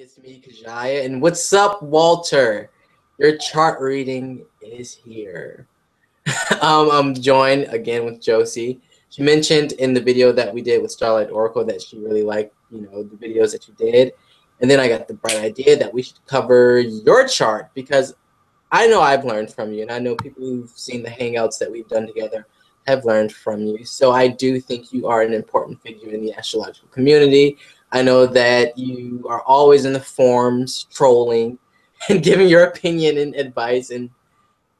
it's me, Kajaya. And what's up, Walter? Your chart reading is here. I'm joined again with Josie. She mentioned in the video that we did with Starlight Oracle that she really liked, the videos that you did. And then I got the bright idea that we should cover your chart because I know I've learned from you, and I know people who've seen the hangouts that we've done together have learned from you. So I do think you are an important figure in the astrological community. I know that you are always in the forums trolling and giving your opinion and advice, and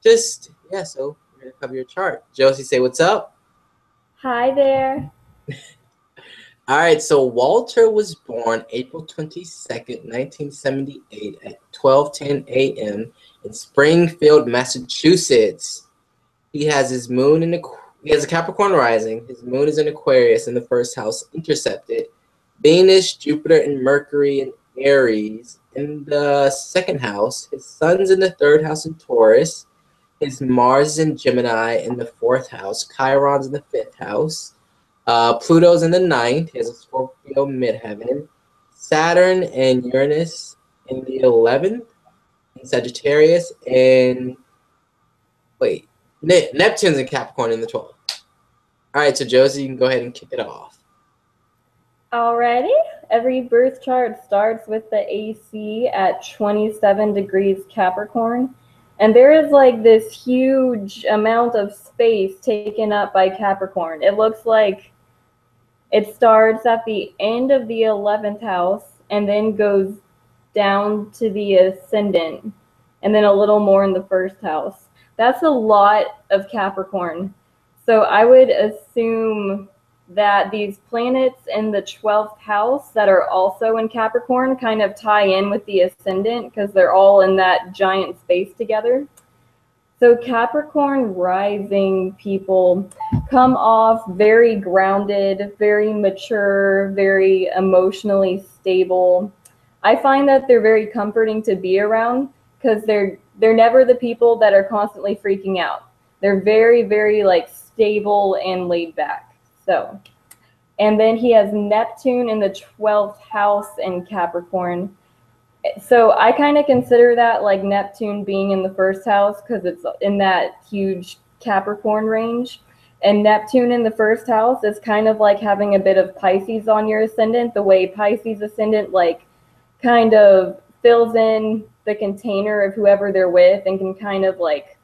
just, yeah, so we're going to cover your chart. Josie, say what's up. Hi there. All right, so Walter was born April 22nd, 1978 at 12:10 a.m. in Springfield, Massachusetts. He has his moon he has a Capricorn rising. His moon is in Aquarius in the first house, intercepted. Venus, Jupiter, and Mercury in Aries in the second house. His sun's in the third house in Taurus. His Mars is in Gemini in the fourth house. Chiron's in the fifth house. Pluto's in the ninth. He has a Scorpio midheaven. Saturn and Uranus in the 11th. In Sagittarius. And wait, Neptune's in Capricorn in the 12th. All right, so Josie, you can go ahead and kick it off. Alrighty. Every birth chart starts with the AC at 27 degrees Capricorn. And there is like this huge amount of space taken up by Capricorn. It looks like it starts at the end of the 11th house and then goes down to the ascendant and then a little more in the first house. That's a lot of Capricorn. So I would assume that these planets in the 12th house that are also in Capricorn kind of tie in with the ascendant because they're all in that giant space together. So Capricorn rising people come off very grounded, very mature, very emotionally stable. I find that they're very comforting to be around because they're never the people that are constantly freaking out. They're very, very like stable and laid back. So, and then he has Neptune in the 12th house in Capricorn. So I kind of consider that like Neptune being in the first house because it's in that huge Capricorn range. And Neptune in the first house is kind of like having a bit of Pisces on your ascendant, the way Pisces ascendant like kind of fills in the container of whoever they're with and can kind of like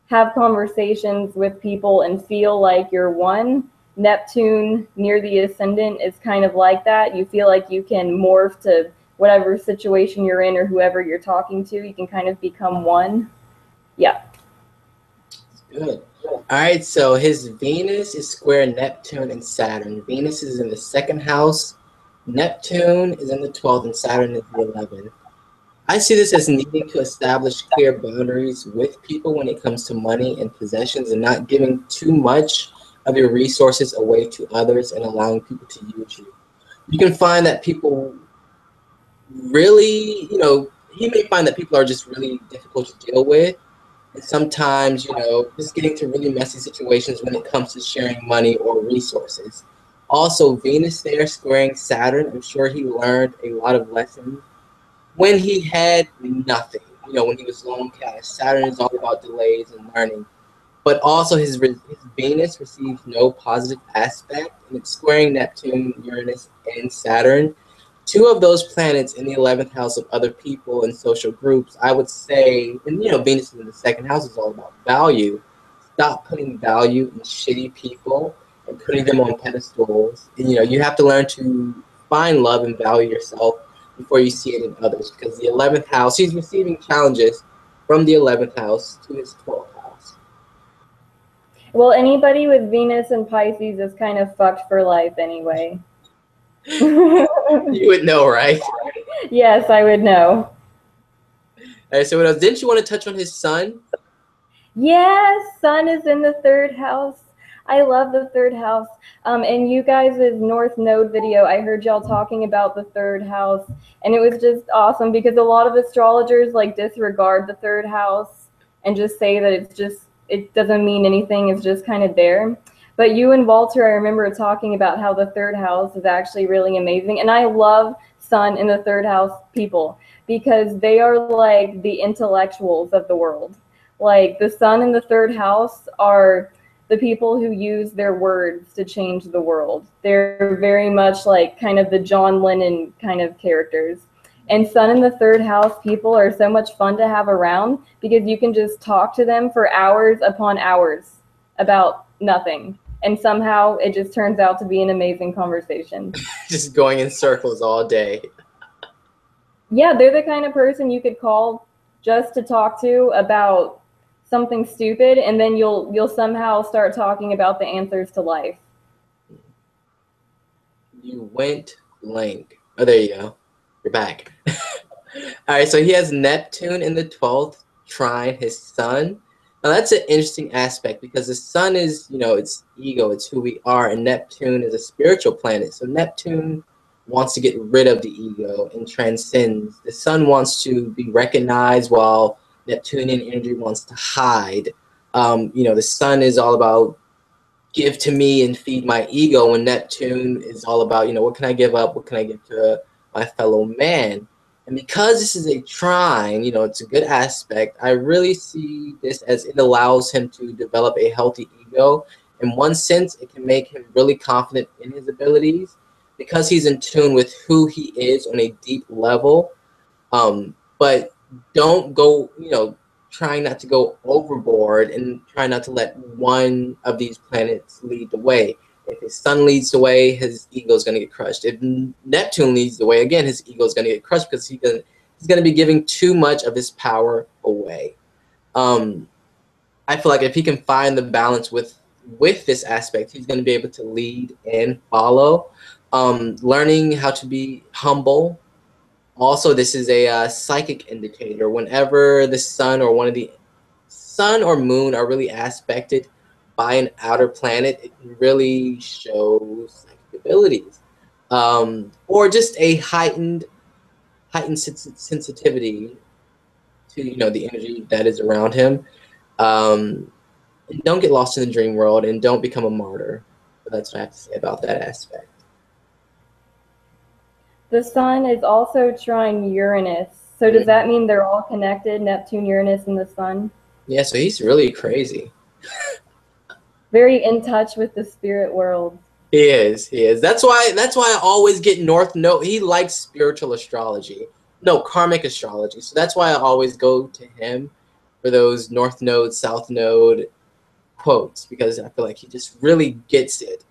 have conversations with people and feel like you're one. Neptune near the ascendant is kind of like that. You feel like you can morph to whatever situation you're in or whoever you're talking to. You can kind of become one. Yeah. Good. All right, so his Venus is square Neptune and Saturn. Venus is in the second house. Neptune is in the 12th and Saturn is the 11th. I see this as needing to establish clear boundaries with people when it comes to money and possessions and not giving too much of your resources away to others and allowing people to use you. You can find that people really, he may find that people are just really difficult to deal with. And sometimes, just getting to really messy situations when it comes to sharing money or resources. Also, Venus there squaring Saturn, I'm sure he learned a lot of lessons when he had nothing, when he was lone cash. Saturn is all about delays and learning. But also his Venus receives no positive aspect, and it's squaring Neptune, Uranus, and Saturn. Two of those planets in the 11th house of other people and social groups, I would say, and Venus in the second house is all about value. Stop putting value in shitty people and putting them on pedestals. And, you have to learn to find love and value yourself before you see it in others, because the 11th house, he's receiving challenges from the 11th house to his 12th house. Well, anybody with Venus and Pisces is kind of fucked for life anyway. You would know, right? Yes, I would know. All right, so what else? Didn't you want to touch on his sun? Yes, sun is in the third house. I love the third house. In you guys' North Node video, I heard y'all talking about the third house, and it was just awesome because a lot of astrologers like disregard the third house and just say that it doesn't mean anything. It's just kind of there. But you and Walter, I remember talking about how the third house is actually really amazing. And I love Sun in the third house people, because they are like the intellectuals of the world. Like the Sun in the third house are the people who use their words to change the world. They're very much like kind of the John Lennon kind of characters. And Sun in the third house people are so much fun to have around because you can just talk to them for hours upon hours about nothing. And somehow it just turns out to be an amazing conversation. Just going in circles all day. Yeah, they're the kind of person you could call just to talk to about something stupid, and then you'll somehow start talking about the answers to life. You went blank. Oh, there you go. You're back. All right, so he has Neptune in the 12th trine his Sun. Now that's an interesting aspect because the Sun is, it's ego, it's who we are, and Neptune is a spiritual planet. So Neptune wants to get rid of the ego and transcends. The Sun wants to be recognized while Neptunian energy wants to hide. The Sun is all about give to me and feed my ego, and Neptune is all about, what can I give up? What can I give to my fellow man? And because this is a trine, it's a good aspect, I really see this as it allows him to develop a healthy ego. In one sense, it can make him really confident in his abilities because he's in tune with who he is on a deep level. But don't go, trying not to go overboard and try not to let one of these planets lead the way. If his Sun leads the way, his ego is going to get crushed. If Neptune leads the way, again, his ego is going to get crushed because he's going to be giving too much of his power away. I feel like if he can find the balance with this aspect, he's going to be able to lead and follow. Learning how to be humble. Also, this is a psychic indicator. Whenever the Sun or one of the Sun or Moon are really aspected by an outer planet, it can really show psychic abilities, or just a heightened sensitivity to the energy that is around him. And don't get lost in the dream world and don't become a martyr. But that's what I have to say about that aspect. The Sun is also trine Uranus. So does that mean they're all connected, Neptune, Uranus, and the Sun? Yeah, so he's really crazy. Very in touch with the spirit world. He is. That's why I always get North Node. He likes spiritual astrology. No, karmic astrology. So that's why I always go to him for those North Node, South Node quotes, because I feel like he just really gets it,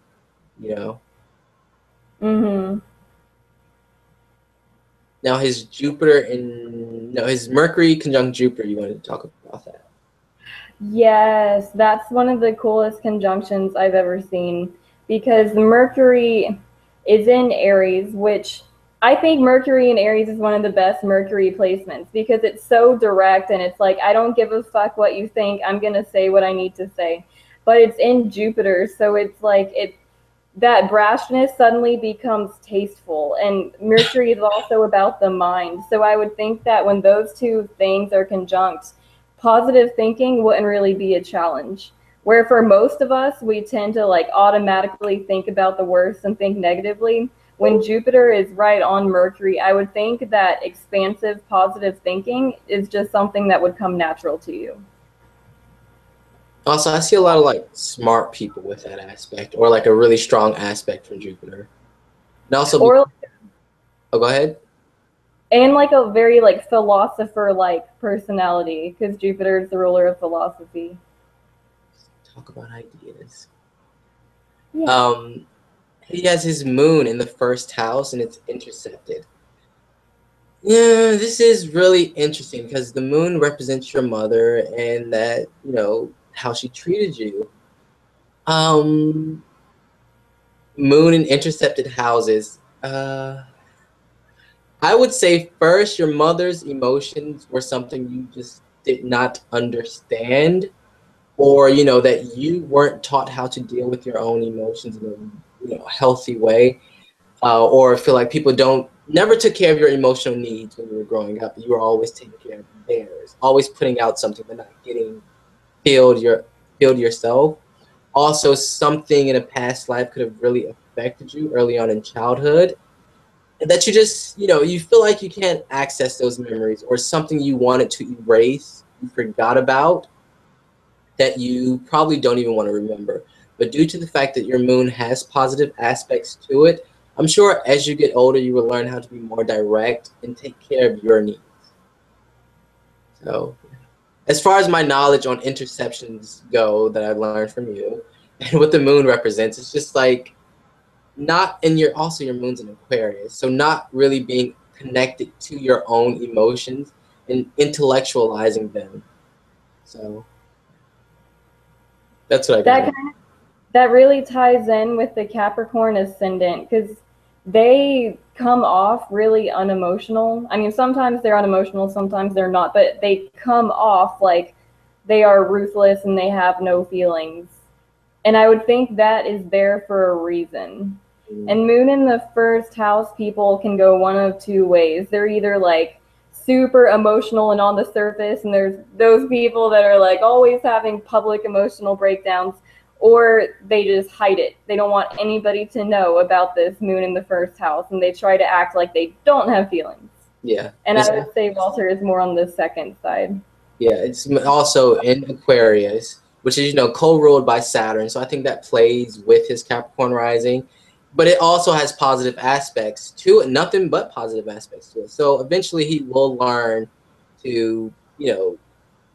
Now his his Mercury conjunct Jupiter, you wanted to talk about that. Yes, that's one of the coolest conjunctions I've ever seen, because Mercury is in Aries, which I think Mercury in Aries is one of the best Mercury placements because it's so direct and it's like, I don't give a fuck what you think, I'm going to say what I need to say. But it's in Jupiter, so it's like that brashness suddenly becomes tasteful, and Mercury is also about the mind. So I would think that when those two things are conjunct, positive thinking wouldn't really be a challenge. Where for most of us, we tend to like automatically think about the worst and think negatively. When Jupiter is right on Mercury, I would think that expansive, positive thinking is just something that would come natural to you. Also, I see a lot of like smart people with that aspect, or like a really strong aspect from Jupiter. And also, oh, go ahead. And like a very like philosopher-like personality, because Jupiter is the ruler of philosophy. Talk about ideas. Yeah. He has his moon in the first house, and it's intercepted. Yeah, this is really interesting because the moon represents your mother, and that how she treated you. Moon in intercepted houses. I would say first, your mother's emotions were something you just did not understand, or that you weren't taught how to deal with your own emotions in a healthy way, or feel like people never took care of your emotional needs when you were growing up. You were always taking care of theirs, always putting out something but not getting filled yourself. Also, something in a past life could have really affected you early on in childhood. that you just, you feel like you can't access those memories, or something you wanted to erase, you forgot about, that you probably don't even want to remember. But due to the fact that your moon has positive aspects to it, I'm sure as you get older, you will learn how to be more direct and take care of your needs. So, as far as my knowledge on interceptions go that I've learned from you, and what the moon represents, it's just like not in your, also your moon's in Aquarius, so not really being connected to your own emotions and intellectualizing them. So that's what I got. That really ties in with the Capricorn ascendant, because they come off really unemotional. I mean, sometimes they're unemotional, sometimes they're not, but they come off like they are ruthless and they have no feelings. And I would think that is there for a reason. And moon in the first house people can go one of two ways. They're either like super emotional and on the surface, and there's those people that are like always having public emotional breakdowns, or they just hide it. They don't want anybody to know about this moon in the first house, and they try to act like they don't have feelings. Yeah. And I would say Walter is more on the second side. Yeah, it's also in Aquarius, which is, co-ruled by Saturn. So I think that plays with his Capricorn rising. But it also has positive aspects to it, nothing but positive aspects to it. So eventually he will learn to,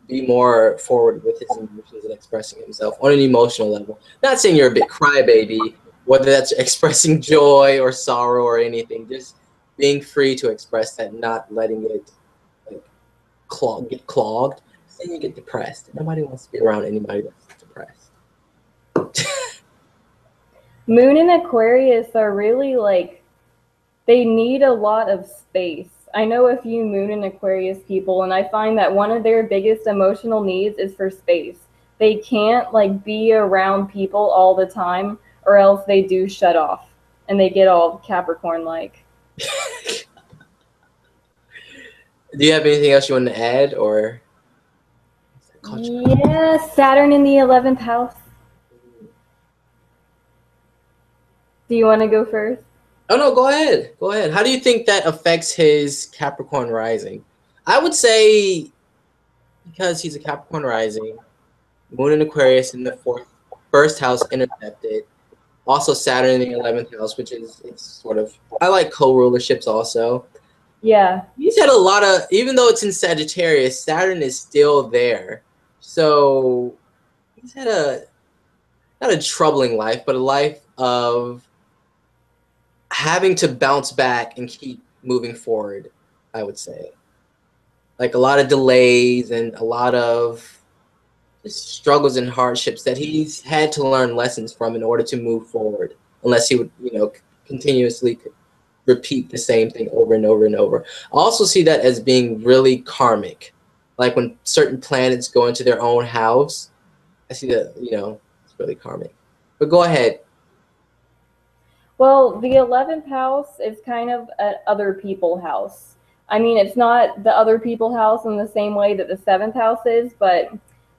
be more forward with his emotions and expressing himself on an emotional level. Not saying you're a big crybaby, whether that's expressing joy or sorrow or anything, just being free to express that, not letting it get clogged. Then you get depressed. Nobody wants to be around anybody that's depressed. Moon and Aquarius are really like, they need a lot of space. I know a few Moon and Aquarius people, and I find that one of their biggest emotional needs is for space. They can't like be around people all the time, or else they do shut off and they get all Capricorn like. Do you have anything else you want to add, or? Yeah, Saturn in the 11th house. Do you want to go first? Oh, no, go ahead. Go ahead. How do you think that affects his Capricorn rising? I would say because he's a Capricorn rising, Moon in Aquarius in the first house intercepted. Also Saturn in the 11th house, which is, it's sort of, I like co-rulerships also. Yeah. He's had a lot of, even though it's in Sagittarius, Saturn is still there. So he's had not a troubling life, but a life of having to bounce back and keep moving forward, I would say. Like a lot of delays and a lot of struggles and hardships that he's had to learn lessons from in order to move forward, unless he would, continuously repeat the same thing over and over and over. I also see that as being really karmic. Like when certain planets go into their own house, I see that, it's really karmic. But go ahead. Well, the 11th house is kind of an other people house. I mean, it's not the other people house in the same way that the 7th house is, but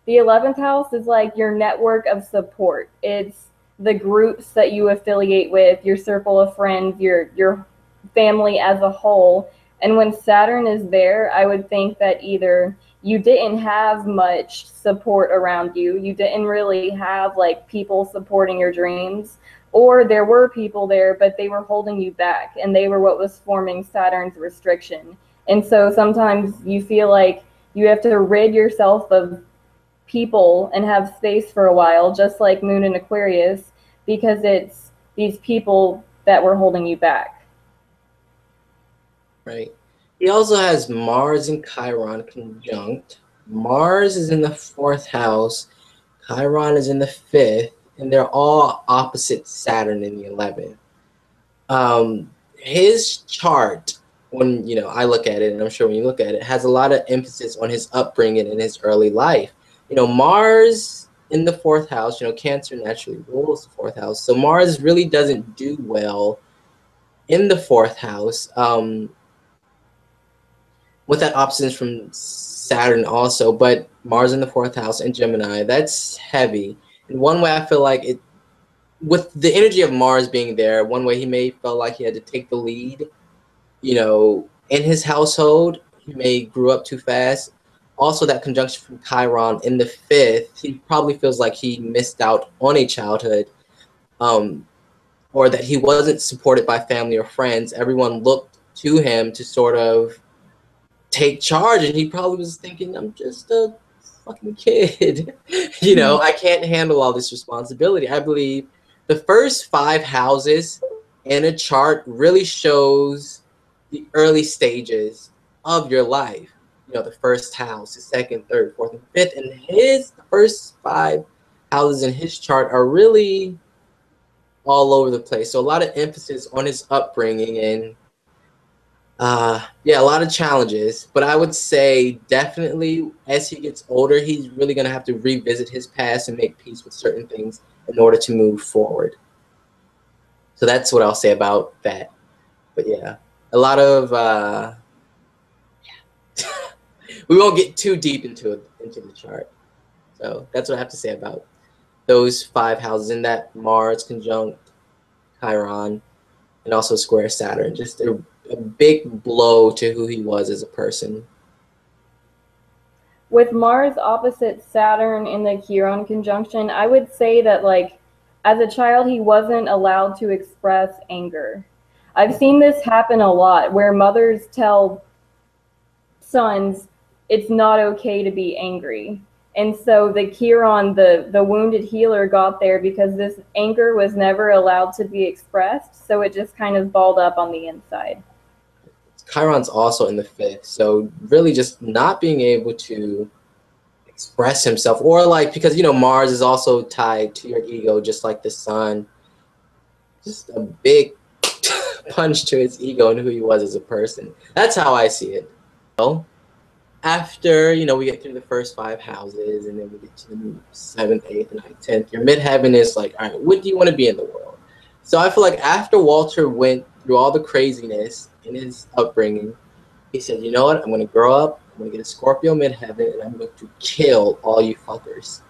the 11th house is like your network of support. It's the groups that you affiliate with, your circle of friends, your family as a whole. And when Saturn is there, I would think that either you didn't have much support around you, you didn't really have like people supporting your dreams, or there were people there, but they were holding you back, and they were what was forming Saturn's restriction. And so sometimes you feel like you have to rid yourself of people and have space for a while, just like Moon in Aquarius, because it's these people that were holding you back. Right. He also has Mars and Chiron conjunct. Mars is in the 4th house. Chiron is in the 5th. And they're all opposite Saturn in the 11th. His chart, when I look at it, and I'm sure when you look at it, has a lot of emphasis on his upbringing and his early life. Mars in the 4th house, Cancer naturally rules the 4th house. So Mars really doesn't do well in the 4th house. With that opposite from Saturn also, but Mars in the 4th house and Gemini, that's heavy. In one way, I feel like it, with the energy of Mars being there, one way he may feel like he had to take the lead in his household, he may grew up too fast. Also, that conjunction from Chiron in the 5th, he probably feels like he missed out on a childhood, or that he wasn't supported by family or friends. Everyone looked to him to sort of take charge, and he probably was thinking, I'm just a fucking kid. I can't handle all this responsibility. I believe the first 5 houses in a chart really shows the early stages of your life. The first house, the second, third, fourth, and fifth. And the first 5 houses in his chart are really all over the place. So a lot of emphasis on his upbringing and a lot of challenges. But I would say definitely as he gets older, he's really going to have to revisit his past and make peace with certain things in order to move forward. So that's what I'll say about that. But yeah, a lot of we won't get too deep into the chart. So that's what I have to say about those 5 houses in that Mars conjunct Chiron and also square Saturn. Just a big blow to who he was as a person. With Mars opposite Saturn in the Chiron conjunction, I would say that, like, as a child, he wasn't allowed to express anger. I've seen this happen a lot, where mothers tell sons it's not okay to be angry. And so the Chiron, the wounded healer, got there because this anger was never allowed to be expressed, so it just kind of balled up on the inside. Chiron's also in the 5th, so really just not being able to express himself, or like, because Mars is also tied to your ego, just like the sun. Just a big punch to his ego and who he was as a person. That's how I see it. So after we get through the first 5 houses, and then we get to the 7th, 8th, and 9th, 10th, your midheaven is like, all right, what do you want to be in the world? So I feel like after Walter went through all the craziness in his upbringing, he said, you know what, I'm going to grow up, I'm going to get a Scorpio midheaven, and I'm going to kill all you fuckers.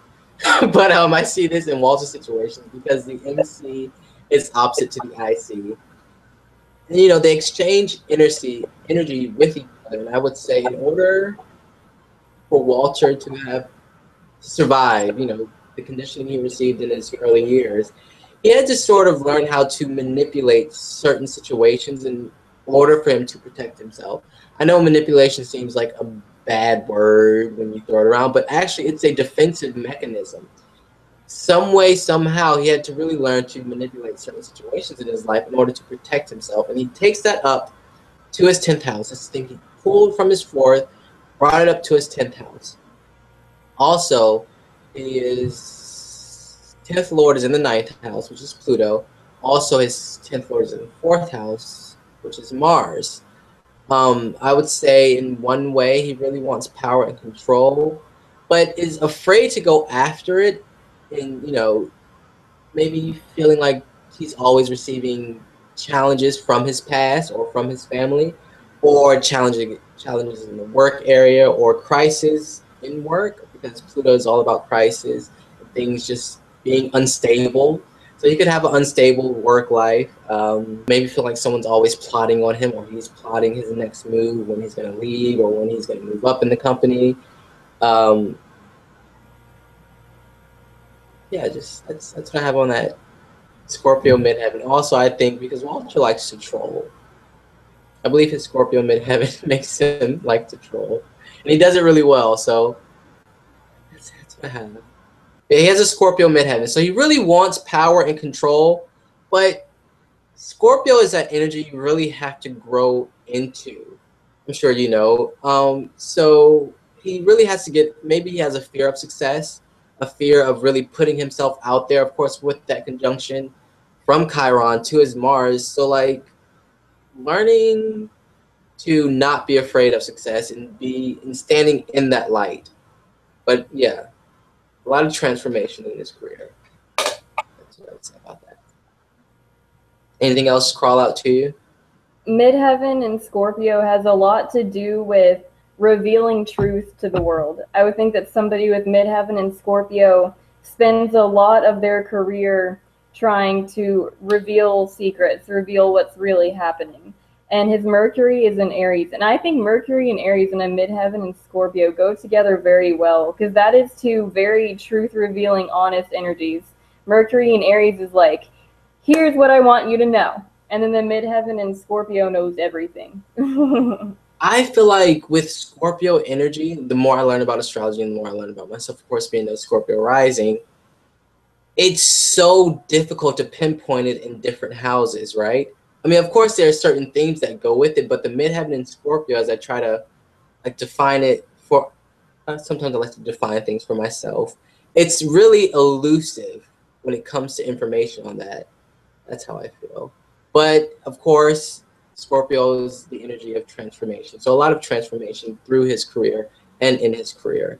But I see this in Walter's situation because the MC is opposite to the IC. And, they exchange energy with each other. And I would say in order for Walter to survive, the conditioning he received in his early years, he had to sort of learn how to manipulate certain situations in order for him to protect himself. I know manipulation seems like a bad word when you throw it around, but actually it's a defensive mechanism. Some way, somehow, he had to really learn to manipulate certain situations in his life in order to protect himself. And he takes that up to his 10th house. This thing he pulled from his 4th, brought it up to his 10th house. Also, his 10th lord is in the 9th house, which is Pluto. Also, his 10th lord is in the 4th house, which is Mars. I would say in one way he really wants power and control, but is afraid to go after it, and maybe feeling like he's always receiving challenges from his past or from his family, or challenges in the work area, or crisis in work, because Pluto is all about crisis and things just being unstable. So he could have an unstable work life, maybe feel like someone's always plotting on him, or he's plotting his next move, when he's going to leave or when he's going to move up in the company. Just that's what I have on that Scorpio midheaven. Also, I think because Walter likes to troll, I believe his Scorpio midheaven makes him like to troll, and he does it really well. So that's what I have. Yeah, he has a Scorpio midheaven, so he really wants power and control, but Scorpio is that energy you really have to grow into. I'm sure you know. So he really has to maybe he has a fear of success, a fear of really putting himself out there, of course, with that conjunction from Chiron to his Mars. So, like, learning to not be afraid of success and standing in that light. But yeah, a lot of transformation in his career. That's what I would say about that. Anything else crawl out to you? Midheaven in Scorpio has a lot to do with revealing truth to the world. I would think that somebody with midheaven in Scorpio spends a lot of their career trying to reveal secrets, reveal what's really happening. and his Mercury is in Aries. And I think Mercury and Aries in a midheaven and Scorpio go together very well, because that is two very truth-revealing, honest energies. Mercury in Aries is like, here's what I want you to know. And then the midheaven and Scorpio knows everything. I feel like with Scorpio energy, the more I learn about astrology and the more I learn about myself, of course, being a Scorpio rising, it's so difficult to pinpoint it in different houses, right? I mean, of course, there are certain themes that go with it, but the midheaven in Scorpio, as I try to like define it for, sometimes I like to define things for myself. It's really elusive when it comes to information on that. That's how I feel. But of course, Scorpio is the energy of transformation. So a lot of transformation through his career and in his career.